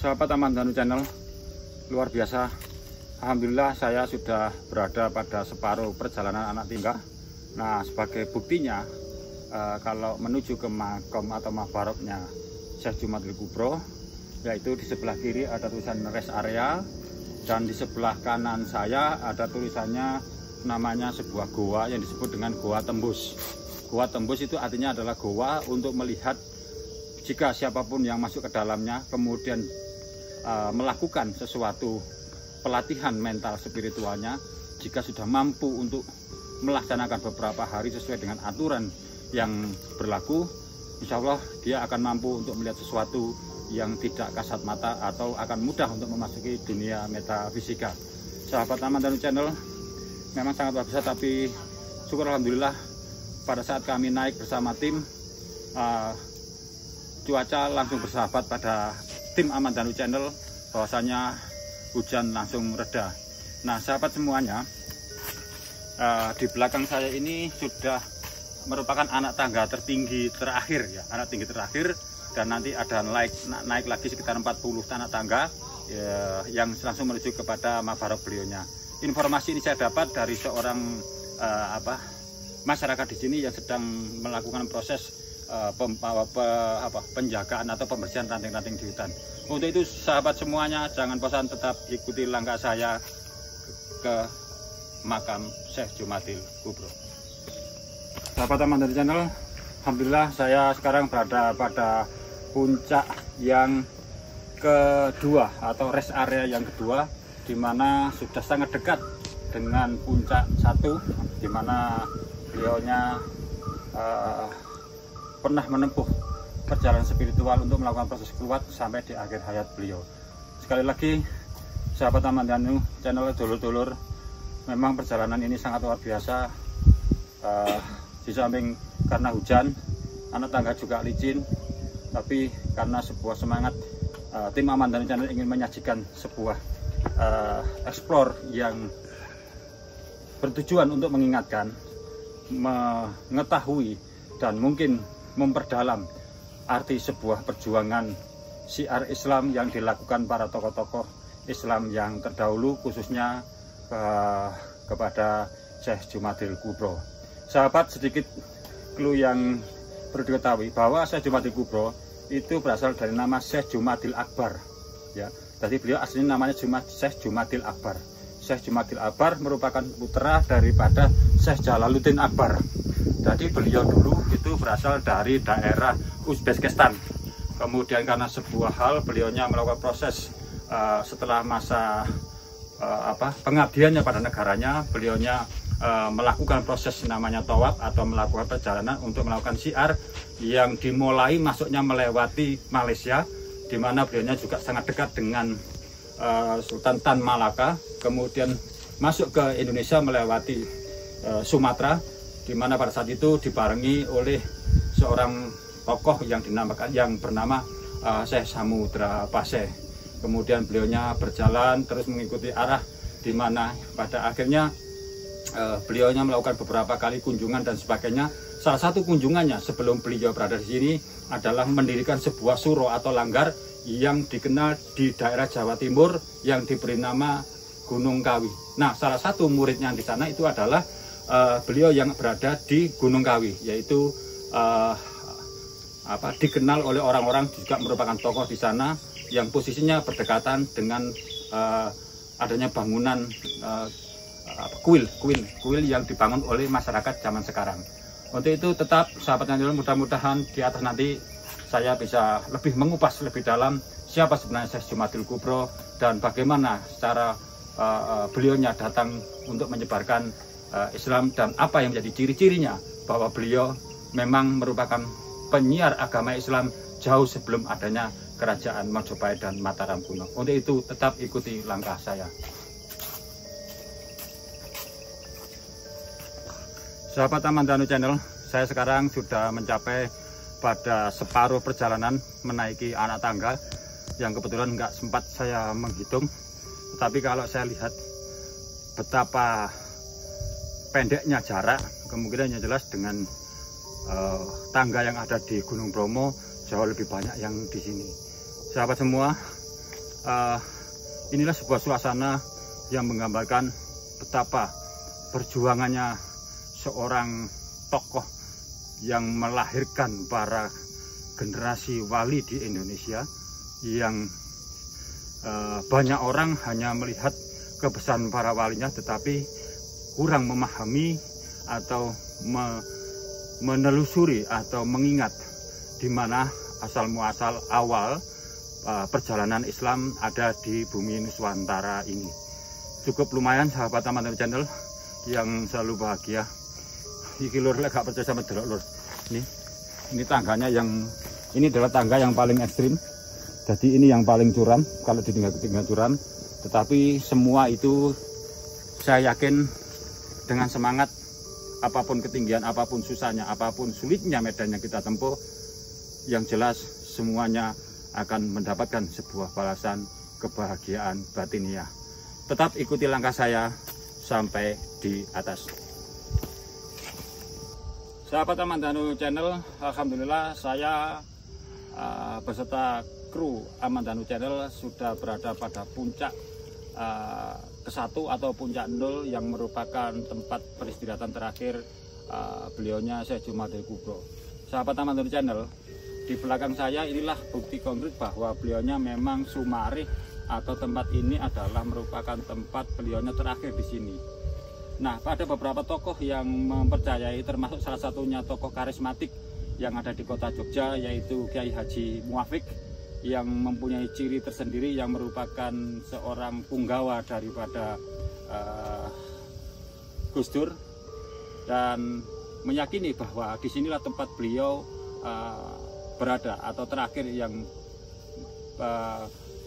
Sahabat Aman Danu Channel, luar biasa. Alhamdulillah saya sudah berada pada separuh perjalanan anak tinggal. Nah, sebagai buktinya kalau menuju ke makom atau mabaroknya Syekh Jumadil Kubro, yaitu di sebelah kiri ada tulisan rest area dan di sebelah kanan saya ada tulisannya namanya sebuah goa yang disebut dengan Goa Tembus. Goa Tembus itu artinya adalah goa untuk melihat jika siapapun yang masuk ke dalamnya kemudian melakukan sesuatu pelatihan mental spiritualnya, jika sudah mampu untuk melaksanakan beberapa hari sesuai dengan aturan yang berlaku, insya Allah dia akan mampu untuk melihat sesuatu yang tidak kasat mata atau akan mudah untuk memasuki dunia metafisika. Sahabat Aman Danu Channel, memang sangat luar biasa, tapi syukur alhamdulillah pada saat kami naik bersama tim, cuaca langsung bersahabat pada tim Aman Danu Channel, bahwasanya hujan langsung reda. Nah, sahabat semuanya, di belakang saya ini sudah merupakan anak tangga tertinggi terakhir ya, anak tinggi terakhir, dan nanti ada naik lagi sekitar 40 anak tangga yang langsung menuju kepada mabarok beliaunya. Informasi ini saya dapat dari seorang masyarakat di sini yang sedang melakukan proses penjagaan atau pembersihan ranting-ranting di hutan. Untuk itu sahabat semuanya, jangan bosan, tetap ikuti langkah saya ke makam Syekh Jumadil Kubro. Sahabat Aman Danu Channel, alhamdulillah saya sekarang berada pada puncak yang kedua atau rest area yang kedua, di mana sudah sangat dekat dengan puncak satu, di mana beliaunya pernah menempuh perjalanan spiritual untuk melakukan proses keluar sampai di akhir hayat beliau. Sekali lagi, sahabat Aman Danu Channel, dulur-dulur, memang perjalanan ini sangat luar biasa. Di samping karena hujan, anak tangga juga licin, tapi karena sebuah semangat tim Aman Danu Channel ingin menyajikan sebuah explore yang bertujuan untuk mengingatkan, mengetahui, dan mungkin memperdalam arti sebuah perjuangan syiar Islam yang dilakukan para tokoh-tokoh Islam yang terdahulu, khususnya kepada Syekh Jumadil Kubro. Sahabat, sedikit clue yang perlu diketahui bahwa Syekh Jumadil Kubro itu berasal dari nama Syekh Jumadil Akbar ya. Jadi beliau aslinya namanya Syekh Jumadil Akbar. Syekh Jumadil Akbar merupakan putra daripada Syekh Jalaluddin Akbar. Jadi beliau dulu itu berasal dari daerah Uzbekistan. Kemudian karena sebuah hal beliaunya melakukan proses setelah masa pengabdiannya pada negaranya, beliaunya melakukan proses namanya tawaf atau melakukan perjalanan untuk melakukan syiar yang dimulai masuknya melewati Malaysia, di mana beliaunya juga sangat dekat dengan Sultan Tan Malaka, kemudian masuk ke Indonesia melewati Sumatera, di mana pada saat itu dibarengi oleh seorang tokoh yang bernama Syekh Samudra Paseh. Kemudian beliaunya berjalan terus mengikuti arah, di mana pada akhirnya beliaunya melakukan beberapa kali kunjungan dan sebagainya. Salah satu kunjungannya sebelum beliau berada di sini adalah mendirikan sebuah suro atau langgar yang dikenal di daerah Jawa Timur yang diberi nama Gunung Kawi. Nah, salah satu muridnya di sana itu adalah beliau yang berada di Gunung Kawi, yaitu dikenal oleh orang-orang juga merupakan tokoh di sana yang posisinya berdekatan dengan adanya bangunan kuil yang dibangun oleh masyarakat zaman sekarang. Untuk itu tetap sahabat channel, mudah-mudahan di atas nanti saya bisa lebih mengupas lebih dalam siapa sebenarnya Syekh Jumadil Kubro dan bagaimana secara beliaunya datang untuk menyebarkan Islam dan apa yang menjadi ciri-cirinya bahwa beliau memang merupakan penyiar agama Islam jauh sebelum adanya kerajaan Majapahit dan Mataram kuno. Untuk itu tetap ikuti langkah saya. Sahabat Aman Danu Channel, saya sekarang sudah mencapai pada separuh perjalanan menaiki anak tangga yang kebetulan nggak sempat saya menghitung. Tetapi kalau saya lihat betapa pendeknya jarak, kemungkinan yang jelas dengan tangga yang ada di Gunung Bromo jauh lebih banyak yang di sini. Sahabat semua, inilah sebuah suasana yang menggambarkan betapa perjuangannya seorang tokoh yang melahirkan para generasi wali di Indonesia, yang banyak orang hanya melihat kebesaran para walinya tetapi kurang memahami atau menelusuri atau mengingat di mana asal muasal awal perjalanan Islam ada di bumi Nuswantara ini. Cukup lumayan sahabat Amandaну Channel yang selalu bahagia. Iki lur lek gak percaya sama delok lur. Ini tangganya yang ini adalah tangga yang paling ekstrim. Jadi ini yang paling curam kalau ditinggal curam. Tetapi semua itu saya yakin dengan semangat, apapun ketinggian, apapun susahnya, apapun sulitnya medan yang kita tempuh, yang jelas semuanya akan mendapatkan sebuah balasan kebahagiaan batiniah. Tetap ikuti langkah saya sampai di atas. Sahabat Amandaну Channel, alhamdulillah saya beserta kru Amandaну Channel sudah berada pada puncak ke-1 atau puncak 0 yang merupakan tempat peristirahatan terakhir beliaunya Syekh Jumadil Kubro. Sahabat Amandaну Channel, di belakang saya inilah bukti konkret bahwa beliaunya memang Sumarih, atau tempat ini adalah merupakan tempat beliaunya terakhir di sini. Nah, ada beberapa tokoh yang mempercayai, termasuk salah satunya tokoh karismatik yang ada di kota Jogja, yaitu Kiai Haji Muafik, yang mempunyai ciri tersendiri yang merupakan seorang punggawa daripada Gus Dur, dan meyakini bahwa disinilah tempat beliau berada atau terakhir yang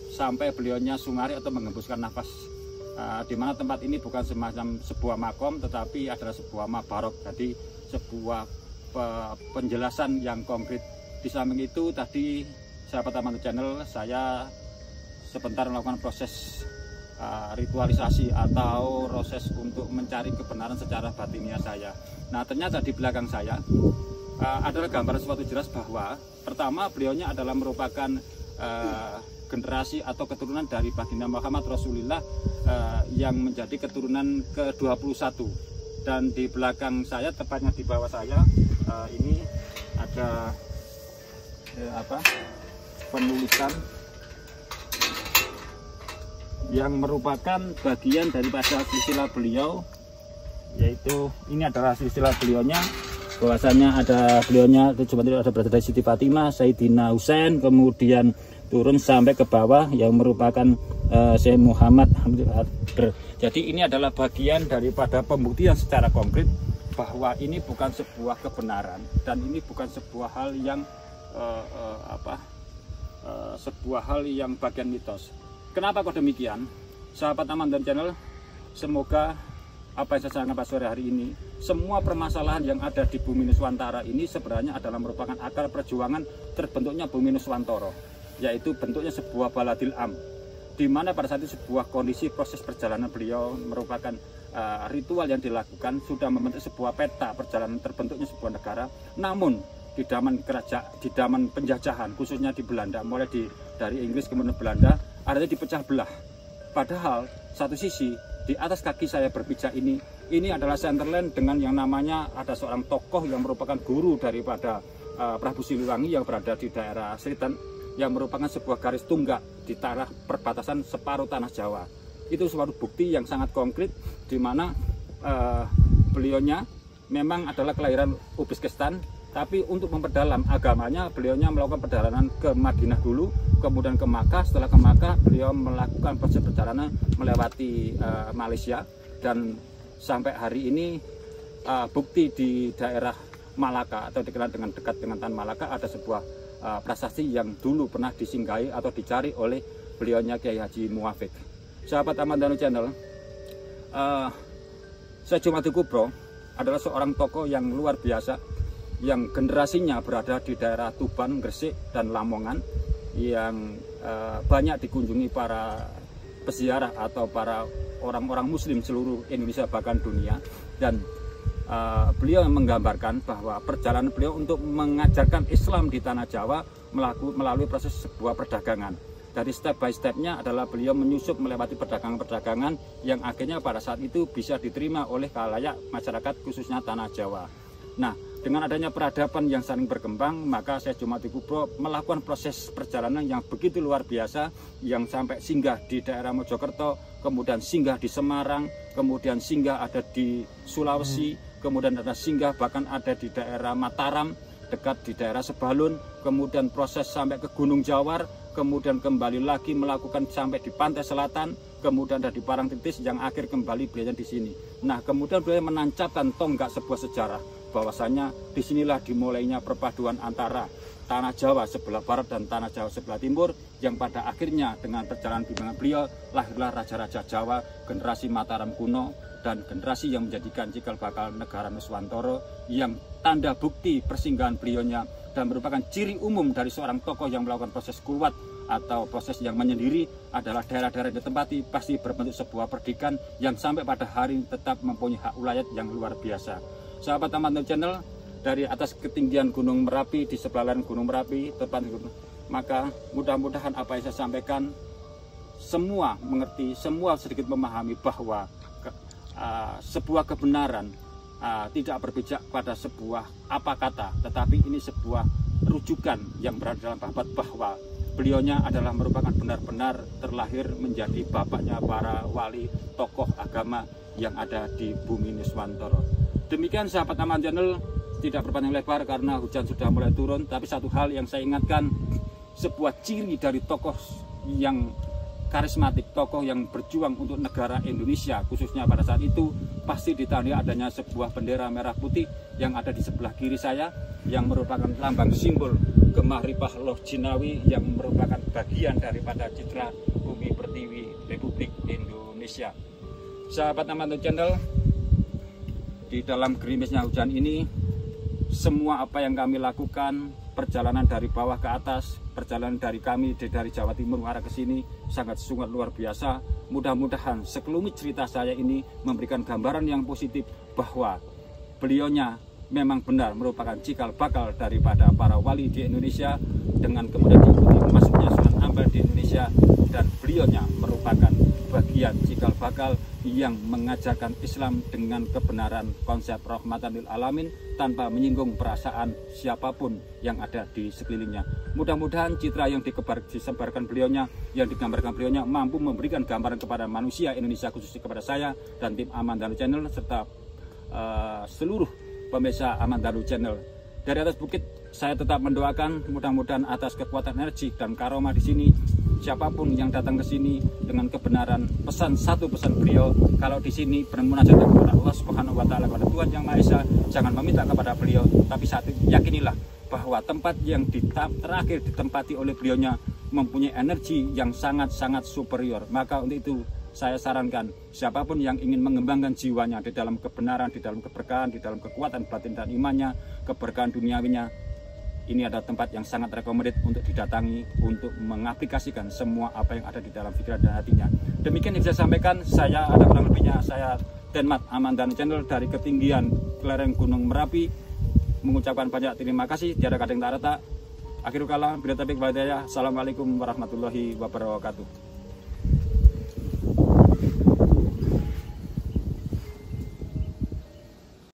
sampai beliaunya Sumarih atau mengembuskan nafas, di mana tempat ini bukan semacam sebuah makom tetapi adalah sebuah mabarok, jadi sebuah penjelasan yang konkret. Di samping itu tadi sahabat Amandaну Channel, saya sebentar melakukan proses ritualisasi atau proses untuk mencari kebenaran secara batiniah saya. Nah, ternyata di belakang saya adalah gambaran suatu jelas bahwa pertama beliaunya adalah merupakan generasi atau keturunan dari baginda Muhammad Rasulullah yang menjadi keturunan ke-21. Dan di belakang saya, tepatnya di bawah saya, ini ada penulisan yang merupakan bagian daripada silsilah beliau, yaitu ini adalah silsilah beliaunya, bahwasanya ada beliaunya cuma ada berada dari Siti Fatimah, Sayyidina Husain, kemudian turun sampai ke bawah yang merupakan Syekh Muhammad Abdur. Jadi ini adalah bagian daripada pembuktian secara konkret bahwa ini bukan sebuah kebenaran dan ini bukan sebuah hal yang sebuah hal yang bagian mitos. Kenapa kok demikian? Sahabat Amandaну Channel, semoga apa yang saya sampaikan pada sore hari ini, semua permasalahan yang ada di bumi Nuswantara ini sebenarnya adalah merupakan akar perjuangan terbentuknya bumi Nuswantara, yaitu bentuknya sebuah baladil am, di mana pada saat itu sebuah kondisi proses perjalanan beliau merupakan ritual yang dilakukan sudah membentuk sebuah peta perjalanan terbentuknya sebuah negara. Namun di zaman penjajahan, khususnya di Belanda, mulai dari Inggris kemudian Belanda, akhirnya dipecah belah. Padahal satu sisi di atas kaki saya berpijak ini adalah Centerland dengan yang namanya ada seorang tokoh yang merupakan guru daripada Prabu Siliwangi yang berada di daerah Sritan, yang merupakan sebuah garis tunggak di tanah perbatasan separuh tanah Jawa. Itu suatu bukti yang sangat konkret di mana beliaunya memang adalah kelahiran Uzbekistan, tapi untuk memperdalam agamanya beliaunya melakukan perjalanan ke Madinah dulu, kemudian ke Makkah. Setelah ke Makkah beliau melakukan proses perjalanan melewati Malaysia, dan sampai hari ini bukti di daerah Malaka atau dikenal dengan dekat dengan Tan Malaka ada sebuah prasasti yang dulu pernah disinggahi atau dicari oleh beliaunya Kiai Haji Muafik. Sahabat Amandaну Channel, Syekh Jumadil Kubro adalah seorang tokoh yang luar biasa, yang generasinya berada di daerah Tuban, Gresik, dan Lamongan, yang banyak dikunjungi para peziarah atau para orang-orang muslim seluruh Indonesia bahkan dunia. Dan beliau menggambarkan bahwa perjalanan beliau untuk mengajarkan Islam di tanah Jawa melalui proses sebuah perdagangan. dari step by stepnya adalah beliau menyusup melewati perdagangan-perdagangan yang akhirnya pada saat itu bisa diterima oleh khalayak masyarakat khususnya tanah Jawa. Nah, dengan adanya peradaban yang saling berkembang, maka Syekh Jumaadi Kubro melakukan proses perjalanan yang begitu luar biasa, yang sampai singgah di daerah Mojokerto, kemudian singgah di Semarang, kemudian singgah ada di Sulawesi, kemudian ada singgah bahkan ada di daerah Mataram, dekat di daerah Sebalun, kemudian proses sampai ke Gunung Jawar, kemudian kembali lagi melakukan sampai di pantai selatan, kemudian ada di Parangtritis, yang akhir kembali beliau di sini. Nah, kemudian beliau menancapkan tonggak sebuah sejarah, bahwasanya disinilah dimulainya perpaduan antara tanah Jawa sebelah barat dan tanah Jawa sebelah timur, yang pada akhirnya dengan perjalanan bimbingan beliau lahirlah raja-raja Jawa, generasi Mataram kuno, dan generasi yang menjadikan cikal bakal negara Nuswantara, yang tanda bukti persinggahan beliaunya dan merupakan ciri umum dari seorang tokoh yang melakukan proses kulwat atau proses yang menyendiri adalah daerah-daerah yang ditempati pasti berbentuk sebuah perdikan yang sampai pada hari ini tetap mempunyai hak wilayah yang luar biasa. Sahabat Amandalu Channel, dari atas ketinggian Gunung Merapi, di sebelah lain Gunung Merapi, tepat maka mudah-mudahan apa yang saya sampaikan semua mengerti, semua sedikit memahami bahwa sebuah kebenaran tidak berpijak pada sebuah apa kata, tetapi ini sebuah rujukan yang berada dalam babat bahwa beliaunya adalah merupakan benar-benar terlahir menjadi bapaknya para wali tokoh agama yang ada di bumi Nuswantara. Demikian sahabat Aman Channel, tidak berpanjang lebar karena hujan sudah mulai turun, tapi satu hal yang saya ingatkan, sebuah ciri dari tokoh yang karismatik, tokoh yang berjuang untuk negara Indonesia khususnya pada saat itu, pasti ditandai adanya sebuah bendera merah putih yang ada di sebelah kiri saya, yang merupakan lambang simbol Gemah Ripah Loh Jinawi, yang merupakan bagian daripada citra bumi pertiwi Republik Indonesia. Sahabat Amandalu Channel, di dalam gerimisnya hujan ini, semua apa yang kami lakukan, perjalanan dari bawah ke atas, perjalanan dari kami dari Jawa Timur mengarah ke sini sangat luar biasa. Mudah-mudahan sekelumit cerita saya ini memberikan gambaran yang positif bahwa beliaunya memang benar merupakan cikal bakal daripada para wali di Indonesia, dengan kemudian diikuti masuknya Sunan Ampel di Indonesia, dan beliaunya merupakan bagian cikal bakal yang mengajarkan Islam dengan kebenaran konsep rahmatan lil alamin tanpa menyinggung perasaan siapapun yang ada di sekelilingnya. Mudah-mudahan citra yang disebarkan beliaunya, yang digambarkan beliaunya mampu memberikan gambaran kepada manusia Indonesia, khususnya kepada saya dan tim Amandalu Channel serta seluruh pemirsa Amandalu Channel. Dari atas bukit saya tetap mendoakan mudah-mudahan atas kekuatan energi dan karomah di sini, siapapun yang datang ke sini dengan kebenaran satu pesan beliau, kalau di sini bermunajat kepada Allah Subhanahu wa taala, kepada Tuhan Yang Maha Esa, jangan meminta kepada beliau, tapi saat itu yakinilah bahwa tempat yang terakhir ditempati oleh beliaunya mempunyai energi yang sangat-sangat superior. Maka untuk itu saya sarankan siapapun yang ingin mengembangkan jiwanya di dalam kebenaran, di dalam keberkahan, di dalam kekuatan batin dan imannya, keberkahan duniawinya, ini adalah tempat yang sangat recommended untuk didatangi, untuk mengaplikasikan semua apa yang ada di dalam pikiran dan hatinya. Demikian yang saya sampaikan. Saya ada kurang lebihnya, saya Denmat Amandalu Channel dari ketinggian lereng Gunung Merapi mengucapkan banyak terima kasih. Tiada kadang tak rata. Akhirul kalam, bila taufiq wal hidayah. Assalamualaikum warahmatullahi wabarakatuh.